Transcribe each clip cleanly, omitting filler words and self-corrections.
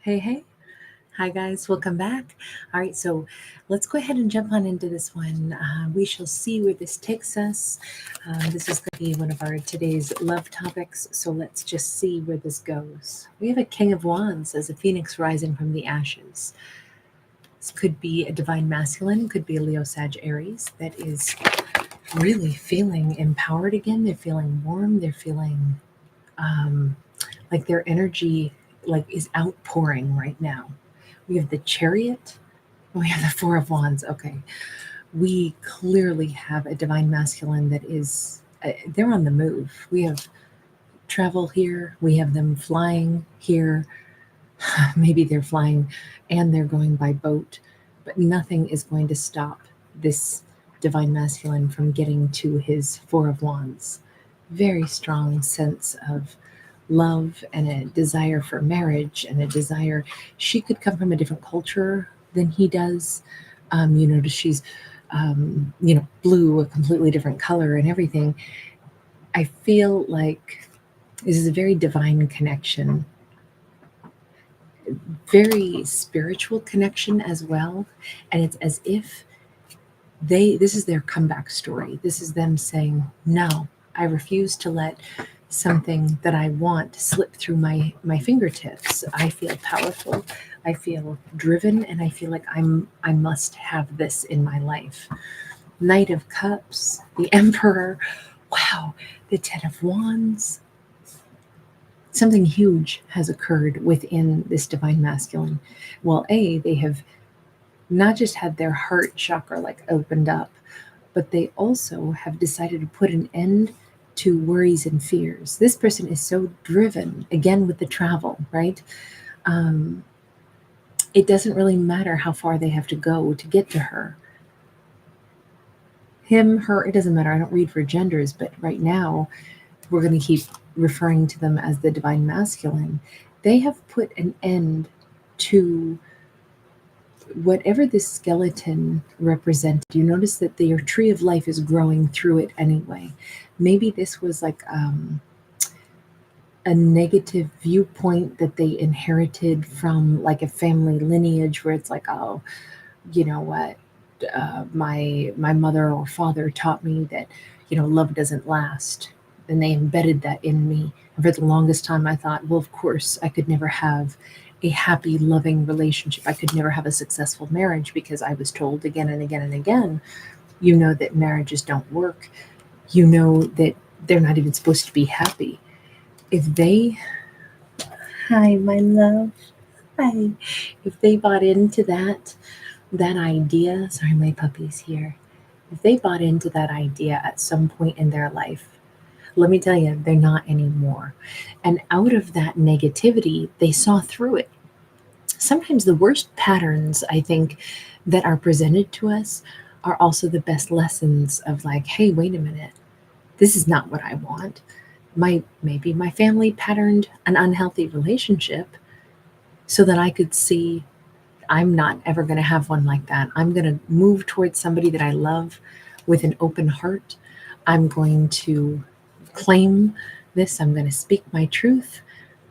Hey, hey. Hi, guys. Welcome back. All right, so let's go ahead and jump on into this one. We shall see where this takes us. This is going to be one of our today's love topics, so let's just see where this goes. We have a King of Wands as a phoenix rising from the ashes. This could be a divine masculine, could be a Leo Sag Aries that is really feeling empowered again. They're feeling warm. They're feeling um, like their energy is outpouring right now. We have the Chariot. We have the Four of Wands. Okay, we clearly have a divine masculine that is they're on the move. We have travel here. We have them flying here. Maybe they're flying and they're going by boat, but nothing is going to stop this divine masculine from getting to his Four of Wands. Very strong sense of love and a desire for marriage and a desire. She could come from a different culture than he does. She's, blue, a completely different color and everything. I feel like this is a very divine connection, very spiritual connection as well. And it's as if this is their comeback story. This is them saying, no, I refuse to let something that I want slip through my fingertips. I feel powerful, I feel driven, and I feel like I must have this in my life. Knight of Cups, the Emperor, wow, the Ten of Wands. Something huge has occurred within this divine masculine. Well, they have not just had their heart chakra opened up, but they also have decided to put an end to worries and fears. This person is so driven, again with the travel, right? Um, it doesn't really matter how far they have to go to get to her. Him, her, it doesn't matter. I don't read for genders, but right now we're going to keep referring to them as the divine masculine. They have put an end to whatever this skeleton represented. You notice that their tree of life is growing through it anyway. Maybe this was like a negative viewpoint that they inherited from like a family lineage where it's like, oh, you know what, my mother or father taught me that love doesn't last, and they embedded that in me. And for the longest time I thought, well, of course I could never have a happy loving relationship. I could never have a successful marriage because I was told again and again and again, that marriages don't work. That they're not even supposed to be happy. If they Hi, my love. Hi. If they bought into that idea, sorry, my puppy's here. If they bought into that idea at some point in their life, let me tell you, they're not anymore. And out of that negativity, they saw through it. Sometimes the worst patterns, I think, that are presented to us are also the best lessons of like, hey, wait a minute, this is not what I want. Maybe my family patterned an unhealthy relationship so that I could see I'm not ever going to have one like that. I'm going to move towards somebody that I love with an open heart. I'm going to claim this. I'm going to speak my truth.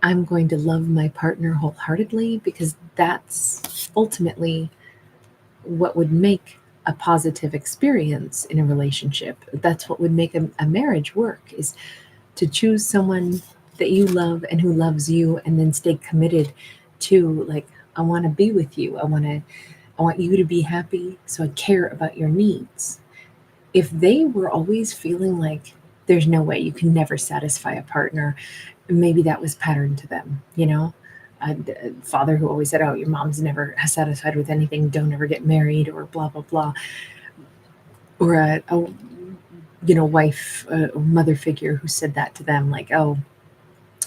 I'm going to love my partner wholeheartedly because that's ultimately what would make a positive experience in a relationship. That's what would make a marriage work, is to choose someone that you love and who loves you, and then stay committed to, like, I want to be with you. I want you to be happy, so I care about your needs. If they were always feeling like there's no way you can never satisfy a partner, maybe that was patterned to them, a father who always said, oh, your mom's never satisfied with anything, don't ever get married, or blah blah blah. Or a wife, a mother figure who said that to them, like, oh,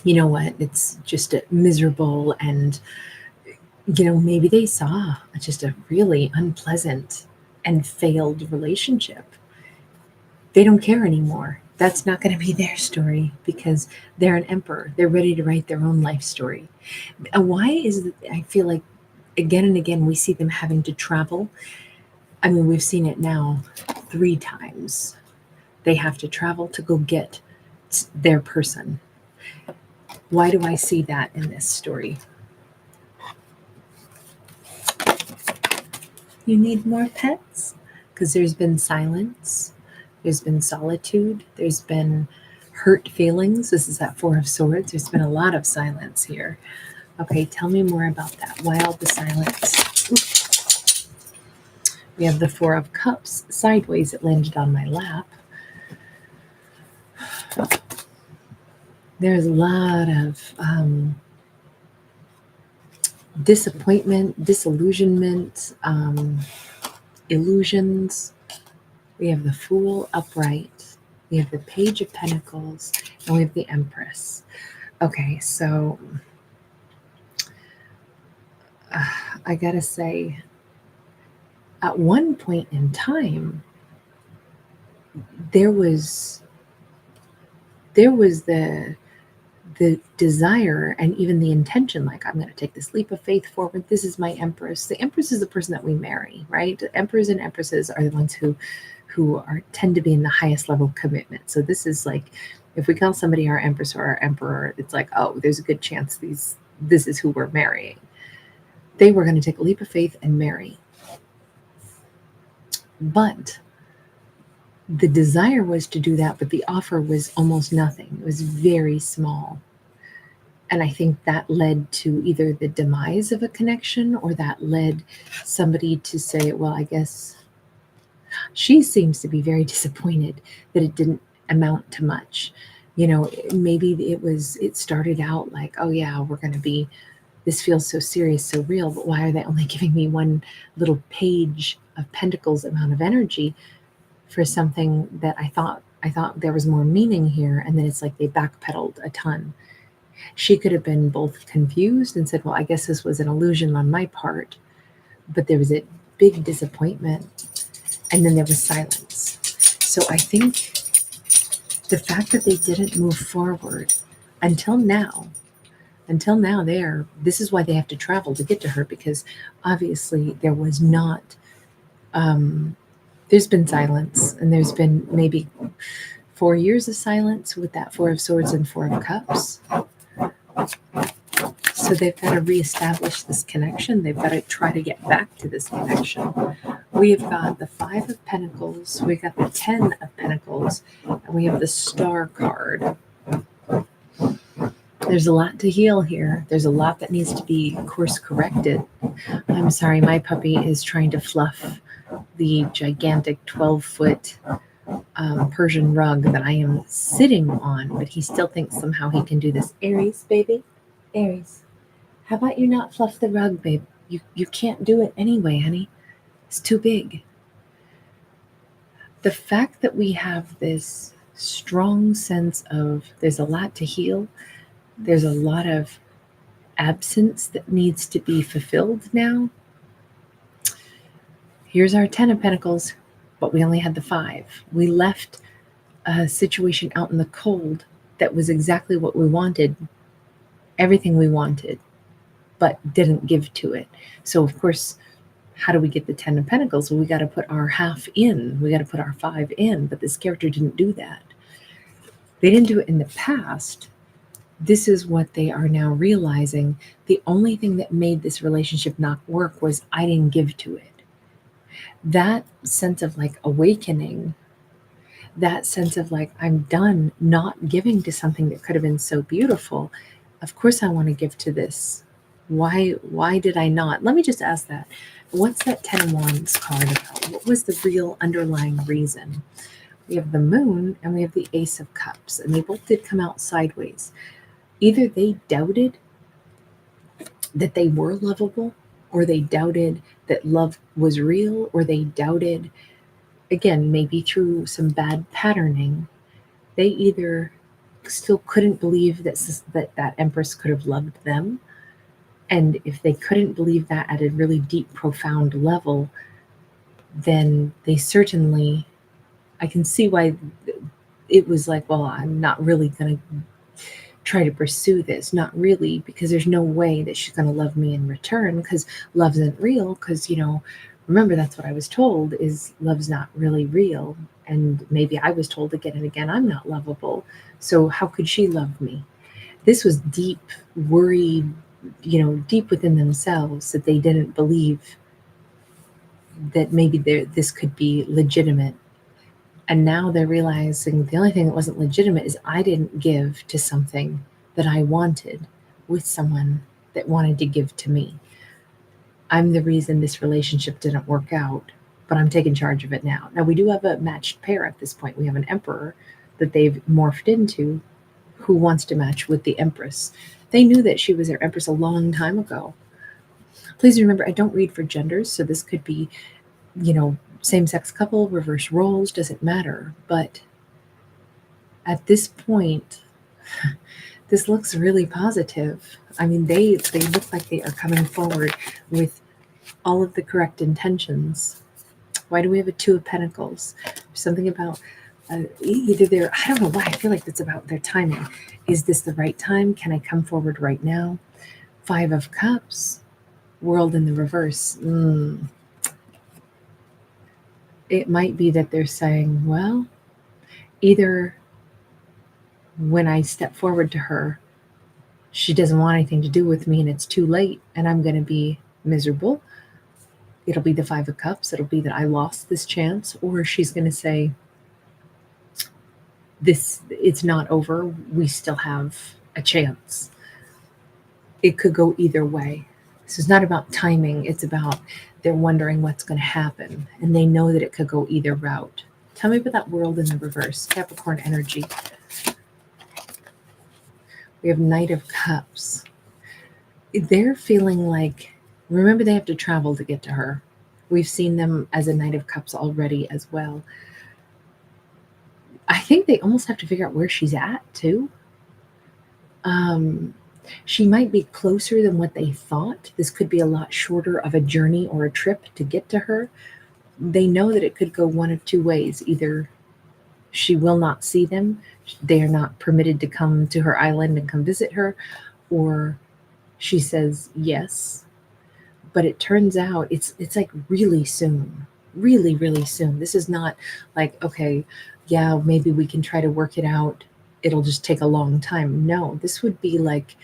you know what, it's just a miserable. And maybe they saw just a really unpleasant and failed relationship. They don't care anymore. That's not going to be their story because they're an emperor. They're ready to write their own life story. And why is it, I feel like again and again we see them having to travel? I mean, we've seen it now 3 times. They have to travel to go get their person. Why do I see that in this story? You need more pets? Because there's been silence, there's been solitude, there's been hurt feelings. This is that Four of Swords. There's been a lot of silence here. Okay, tell me more about that. Why all the silence? Oops. We have the Four of Cups sideways. It landed on my lap. There's a lot of disappointment, disillusionment, illusions. We have the Fool upright. We have the Page of Pentacles. And we have the Empress. Okay, so I gotta say, at one point in time, there was the desire and even the intention, like, I'm going to take this leap of faith forward. This is my Empress. The Empress is the person that we marry, right? Emperors and Empresses are the ones who tend to be in the highest level of commitment. So this is like, if we call somebody our Empress or our Emperor, it's like, oh, there's a good chance this is who we're marrying. They were going to take a leap of faith and marry. But the desire was to do that, but the offer was almost nothing. It was very small. And I think that led to either the demise of a connection, or that led somebody to say, well, I guess she seems to be very disappointed that it didn't amount to much. You know, maybe it started out like, oh yeah, we're going to be, this feels so serious, so real, but why are they only giving me one little page of pentacles amount of energy for something that I thought there was more meaning here? And then it's like they backpedaled a ton. She could have been both confused and said, well, I guess this was an illusion on my part, but there was a big disappointment, and then there was silence. So I think the fact that they didn't move forward until now, this is why they have to travel to get to her, because obviously there was not, there's been silence, and there's been maybe 4 years of silence with that Four of Swords and Four of Cups. So they've got to reestablish this connection. They've got to try to get back to this connection. We've got the Five of Pentacles, we've got the 10 of Pentacles, and we have the Star card. There's a lot to heal here. There's a lot that needs to be course corrected. I'm sorry, my puppy is trying to fluff the gigantic 12-foot Persian rug that I am sitting on, but he still thinks somehow he can do this. Aries, baby. Aries, how about you not fluff the rug, babe? You can't do it anyway, honey. It's too big. The fact that we have this strong sense of there's a lot to heal, there's a lot of absence that needs to be fulfilled now. Here's our 10 of Pentacles, but we only had the 5. We left a situation out in the cold that was exactly what we wanted, everything we wanted, but didn't give to it. So of course, how do we get the 10 of Pentacles? Well, we got to put our half in. We got to put our 5 in, but this character didn't do that. They didn't do it in the past. This is what they are now realizing. The only thing that made this relationship not work was I didn't give to it. That sense of like awakening, that sense of like, I'm done not giving to something that could have been so beautiful. Of course I want to give to this. Why did I not? Let me just ask that. What's that 10 of Wands card about? What was the real underlying reason? We have the Moon and we have the Ace of Cups, and they both did come out sideways. Either they doubted that they were lovable, or they doubted that love was real, or they doubted, again, maybe through some bad patterning, they either still couldn't believe that Empress could have loved them. And if they couldn't believe that at a really deep, profound level, then they certainly, I can see why it was like, well, I'm not really going to try to pursue this. Not really, because there's no way that she's going to love me in return, because love isn't real. Because, remember, that's what I was told, is love's not really real. And maybe I was told again and again, I'm not lovable. So how could she love me? This was deep worry, deep within themselves, that they didn't believe that maybe this could be legitimate. And now they're realizing the only thing that wasn't legitimate is I didn't give to something that I wanted with someone that wanted to give to me. I'm the reason this relationship didn't work out, but I'm taking charge of it now. Now, we do have a matched pair at this point. We have an emperor that they've morphed into who wants to match with the empress. They knew that she was their empress a long time ago. Please remember, I don't read for genders, so this could be, same sex couple, reverse roles, doesn't matter. But at this point, this looks really positive. I mean, they look like they are coming forward with all of the correct intentions. Why do we have a Two of Pentacles? Something about either they're, I don't know why, I feel like it's about their timing. Is this the right time? Can I come forward right now? Five of Cups, World in the reverse. It might be that they're saying, well, either when I step forward to her, she doesn't want anything to do with me and it's too late and I'm going to be miserable. It'll be the Five of Cups. It'll be that I lost this chance. Or she's going to say, it's not over. We still have a chance. It could go either way. So it's not about timing. It's about they're wondering what's going to happen. And they know that it could go either route. Tell me about that World in the reverse. Capricorn energy. We have Knight of Cups. They're feeling like, remember, they have to travel to get to her. We've seen them as a Knight of Cups already as well. I think they almost have to figure out where she's at too. She might be closer than what they thought. This could be a lot shorter of a journey or a trip to get to her. They know that it could go one of two ways. Either she will not see them, they are not permitted to come to her island and come visit her, or she says yes. But it turns out it's like really soon. Really, really soon. This is not like, okay, yeah, maybe we can try to work it out. It'll just take a long time. No, this would be like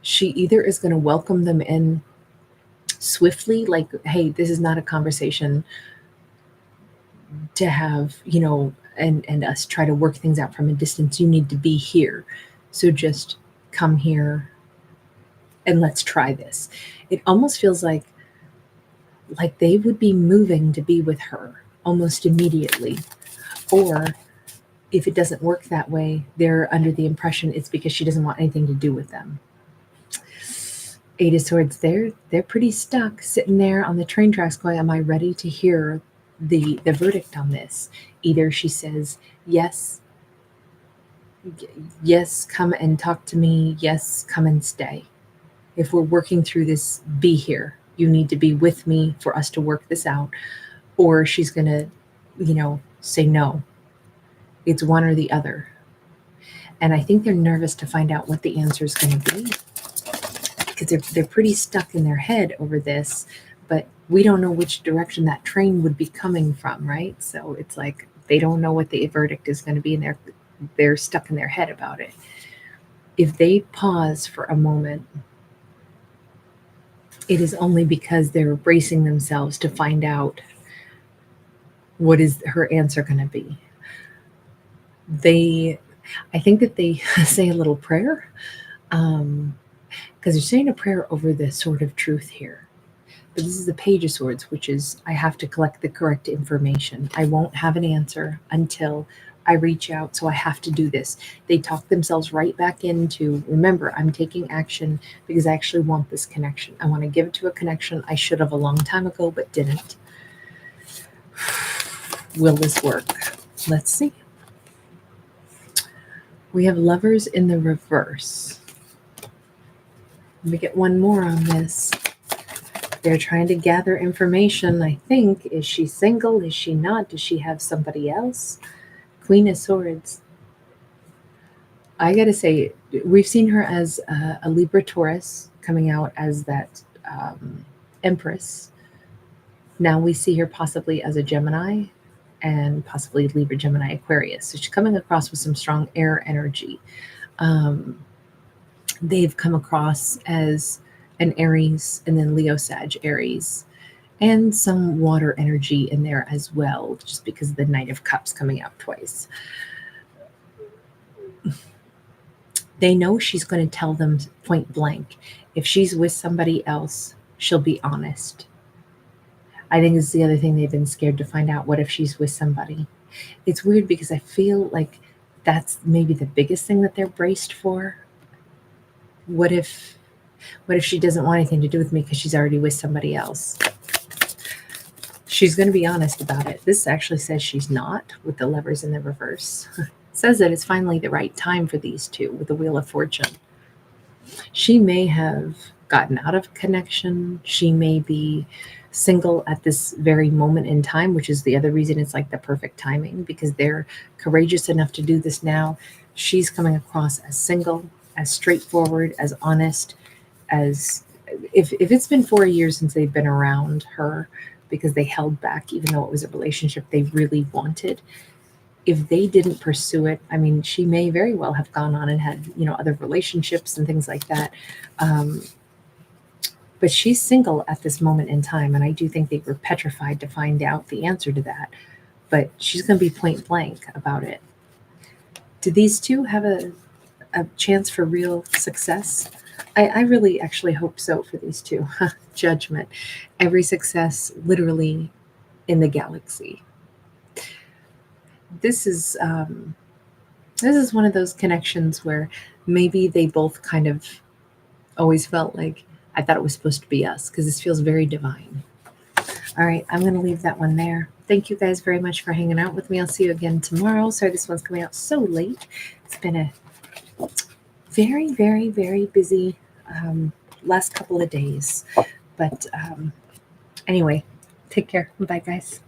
she either is going to welcome them in swiftly, like, hey, this is not a conversation to have, and us try to work things out from a distance. You need to be here. So just come here and let's try this. It almost feels like they would be moving to be with her almost immediately. Or if it doesn't work that way, they're under the impression it's because she doesn't want anything to do with them. Eight of Swords, they're pretty stuck sitting there on the train tracks going, am I ready to hear the verdict on this? Either she says, yes, come and talk to me. Yes, come and stay. If we're working through this, be here. You need to be with me for us to work this out. Or she's going to, say no. It's one or the other. And I think they're nervous to find out what the answer is going to be. Because they're pretty stuck in their head over this, but we don't know which direction that train would be coming from, right? So it's like they don't know what the verdict is going to be, and they're stuck in their head about it. If they pause for a moment, it is only because they're bracing themselves to find out what is her answer going to be. I think that they say a little prayer, because they're saying a prayer over the Sword of Truth here. But this is the Page of Swords, which is I have to collect the correct information. I won't have an answer until I reach out, so I have to do this. They talk themselves right back into, remember, I'm taking action because I actually want this connection. I want to give it to a connection I should have a long time ago, but didn't. Will this work? Let's see. We have Lovers in the reverse. Let me get one more on this. They're trying to gather information, I think. Is she single? Is she not? Does she have somebody else? Queen of Swords. I got to say, we've seen her as a Libra Taurus coming out as that Empress. Now we see her possibly as a Gemini and possibly Libra, Gemini, Aquarius. So she's coming across with some strong air energy. They've come across as an Aries and then Leo, Sag, Aries. and some water energy in there as well, just because of the Knight of Cups coming out twice. They know she's going to tell them point blank. If she's with somebody else, she'll be honest. I think it's the other thing they've been scared to find out. What if she's with somebody? It's weird because I feel like that's maybe the biggest thing that they're braced for. What if she doesn't want anything to do with me because she's already with somebody else? She's going to be honest about it. This actually says she's not, with the Lovers in the reverse. It says that it's finally the right time for these two with the Wheel of Fortune. She may have gotten out of connection. She may be single at this very moment in time, which is the other reason it's like the perfect timing, because they're courageous enough to do this now. She's coming across as single, as straightforward, as honest, as if it's been 4 years since they've been around her because they held back, even though it was a relationship they really wanted. If they didn't pursue it, I mean, she may very well have gone on and had, other relationships and things like that. Um, but she's single at this moment in time. And I do think they were petrified to find out the answer to that. But she's going to be point blank about it. Do these two have a chance for real success? I really actually hope so for these two. Judgment. Every success literally in the galaxy. This is one of those connections where maybe they both kind of always felt like, I thought it was supposed to be us, because this feels very divine. All right, I'm going to leave that one there. Thank you guys very much for hanging out with me. I'll see you again tomorrow. Sorry this one's coming out so late. It's been a very, very, very busy last couple of days. But anyway, take care. Bye, guys.